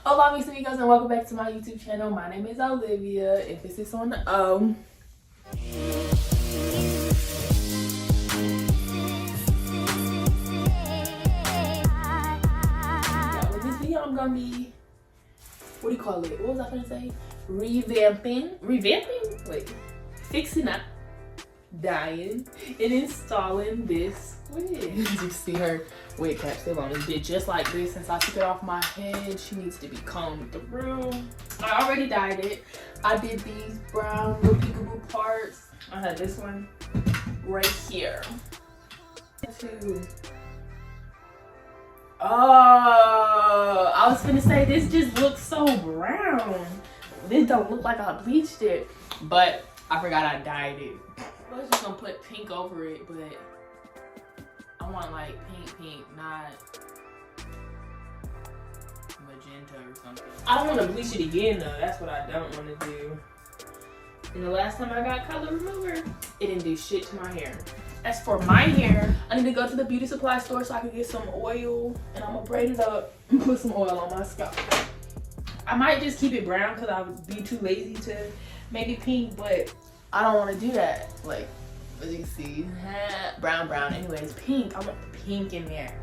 Hola mis amigos and welcome back to my YouTube channel. My name is Olivia. Emphasis on the O. Yeah, with this video I'm gonna be, what do you call it? What was I gonna say? Revamping? Wait. Fixing up, dyeing, and installing this wig. You see her wig cap still on this bitch just like this. Since I took it off my head, she needs to be combed through. I already dyed it. I did these brown little peekaboo parts. I had this one right here. Oh, I was gonna say this just looks so brown. This don't look like I bleached it, but I forgot I dyed it. I was just gonna put pink over it, but I want like pink, not magenta or something. I don't want to bleach it again though. That's what I don't want to do. And the last time I got color remover, it didn't do shit to my hair. As for my hair, I need to go to the beauty supply store so I can get some oil, and I'm gonna braid it up and put some oil on my scalp. I might just keep it brown because I would be too lazy to make it pink, but I don't want to do that. Like, as you can see, brown. Anyways, pink. I want the pink in there.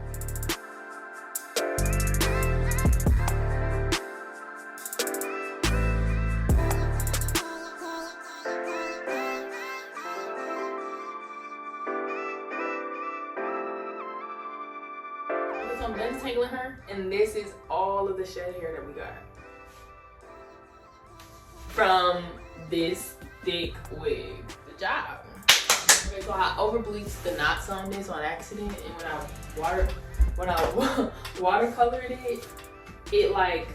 So I'm done detangling her, and this is all of the shed hair that we got from this thick wig. Good job. Okay, so I over bleached the knots on this on accident, and when I watercolored it like,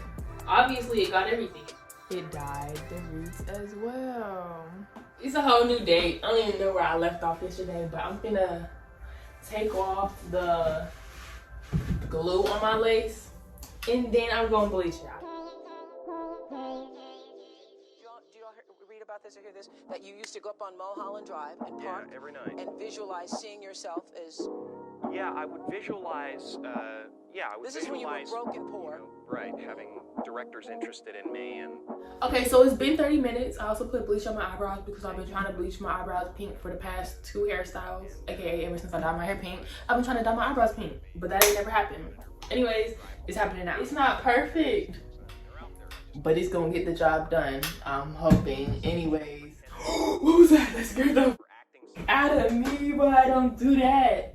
obviously it got everything. It dyed the roots as well. It's a whole new day. I don't even know where I left off yesterday, but I'm gonna take off the glue on my lace, and then I'm gonna bleach it out. About this or hear this, that you used to go up on Mulholland Drive and park every night and visualize seeing yourself as... Yeah, I would visualize, This is when you were broke and poor. You know, right, having directors interested in me and... Okay, so it's been 30 minutes. I also put bleach on my eyebrows because I've been trying to bleach my eyebrows pink for the past 2 hairstyles. AKA ever since I dyed my hair pink. I've been trying to dye my eyebrows pink, but that ain't never happened. Anyways, it's happening now. It's not perfect, but it's gonna get the job done, I'm hoping. Anyways, what was that? That scared the out of me, but I don't do that.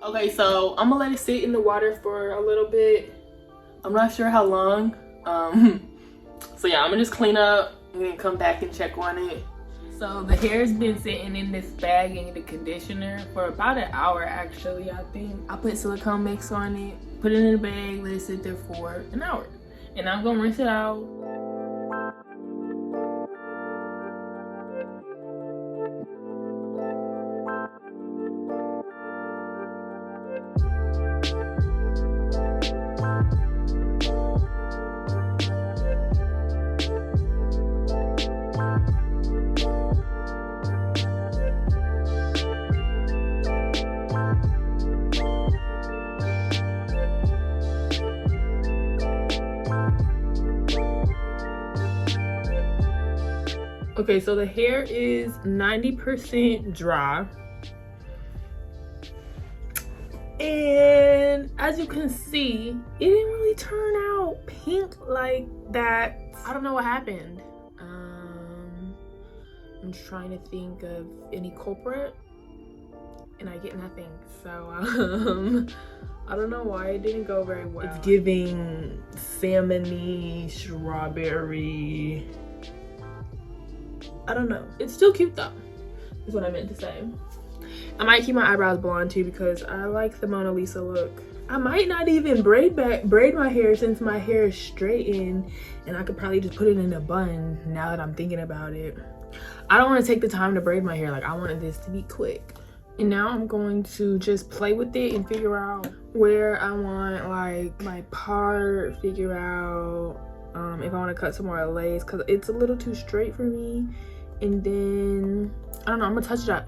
Okay, so I'm gonna let it sit in the water for a little bit. I'm not sure how long. So yeah, I'm gonna just clean up and then come back and check on it. So the hair's been sitting in this bag in the conditioner for about an hour actually, I think. I put silicone mix on it, put it in the bag, let it sit there for an hour. And I'm gonna rinse it out. Okay, so the hair is 90% dry. And as you can see, it didn't really turn out pink like that. I don't know what happened. I'm trying to think of any culprit, and I get nothing. So I don't know why it didn't go very well. It's giving salmony, strawberry. I don't know. It's still cute though, is what I meant to say. I might keep my eyebrows blonde too because I like the Mona Lisa look. I might not even braid my hair since my hair is straightened, and I could probably just put it in a bun now that I'm thinking about it. I don't want to take the time to braid my hair. Like, I wanted this to be quick. And now I'm going to just play with it and figure out where I want like my part, figure out if I want to cut some more lace because it's a little too straight for me. And then, I don't know, I'm gonna touch it up.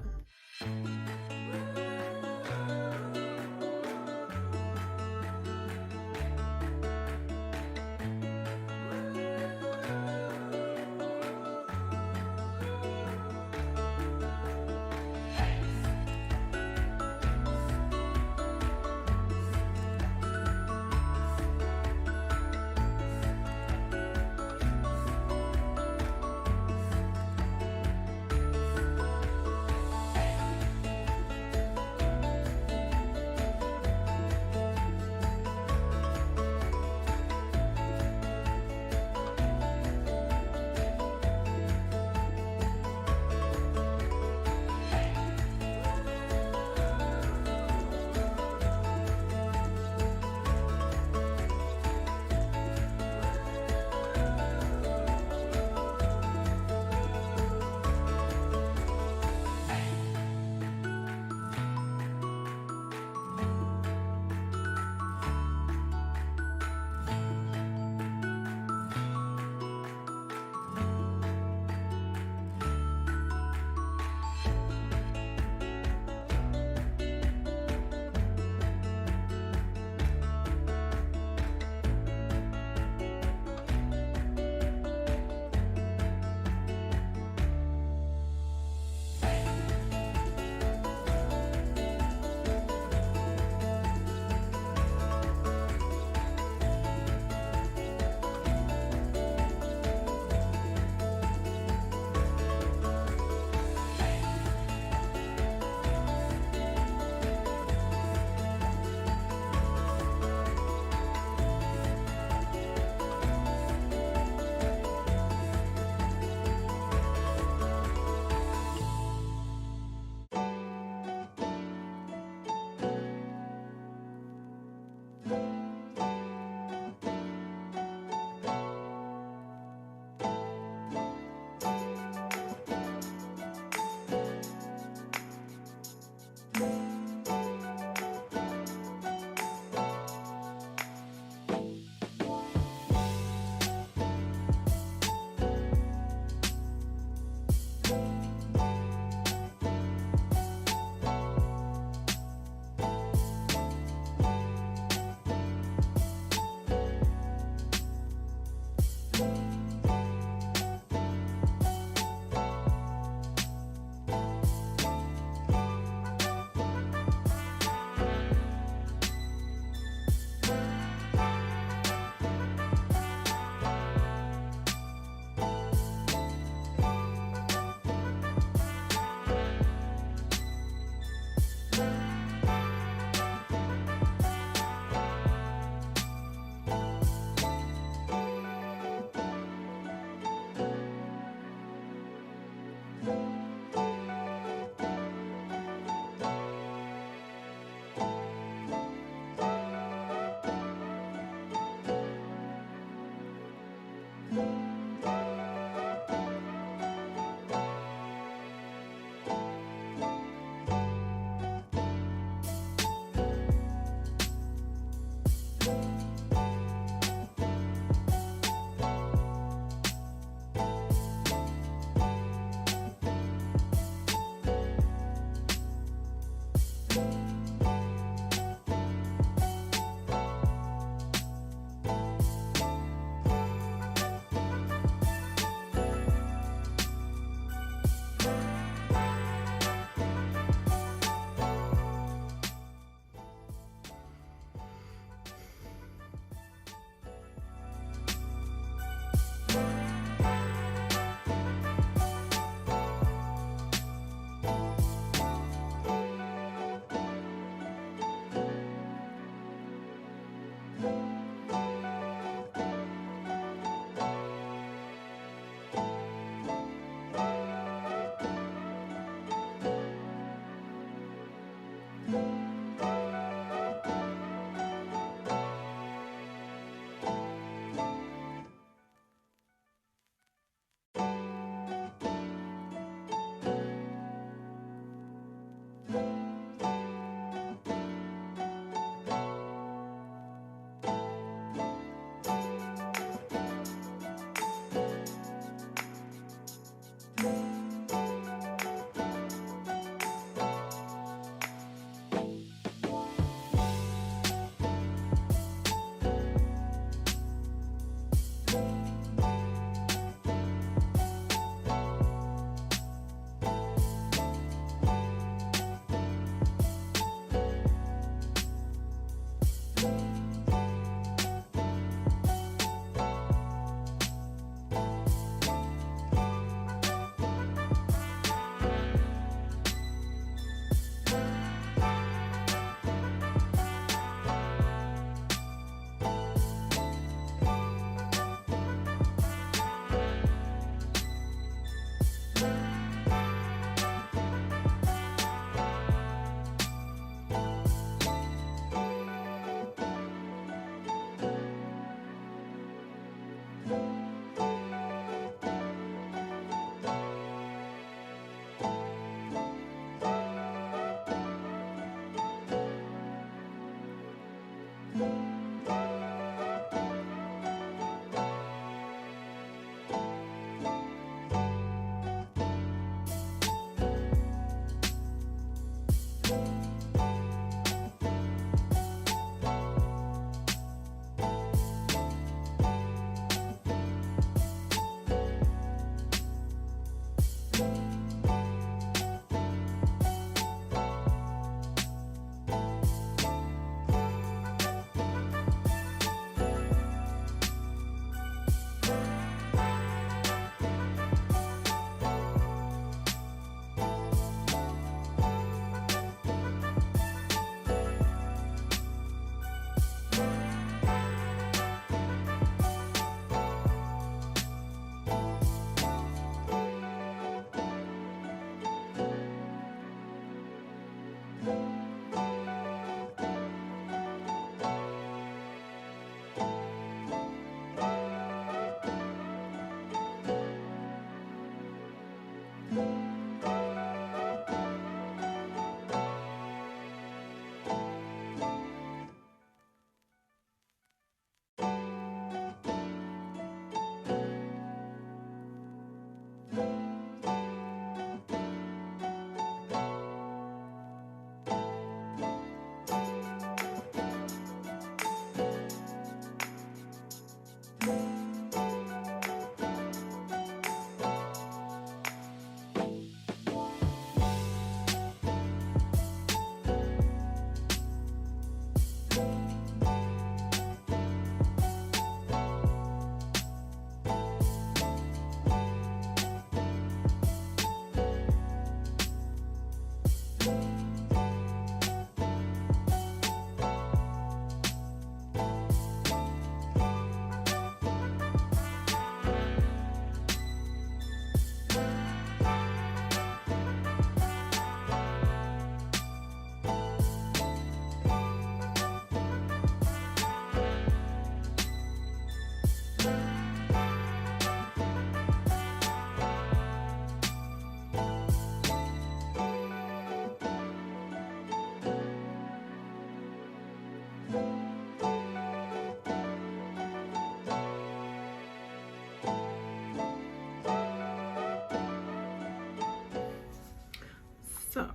So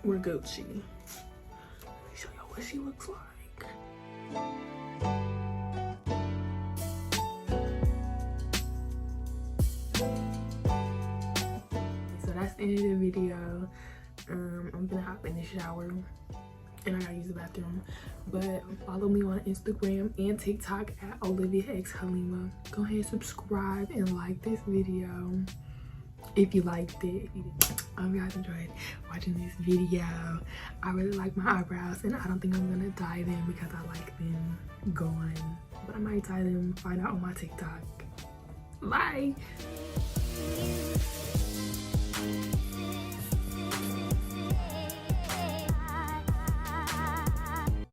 we're Gucci. Let me show y'all what she looks like. So that's the end of the video. I'm gonna hop in the shower and I gotta use the bathroom. But follow me on Instagram and TikTok at Olivia X Halima. Go ahead and subscribe and like this video if you liked it. I hope you guys enjoyed watching this video. I really like my eyebrows and I don't think I'm gonna dye them because I like them going. But I might dye them, find out on my TikTok. Bye.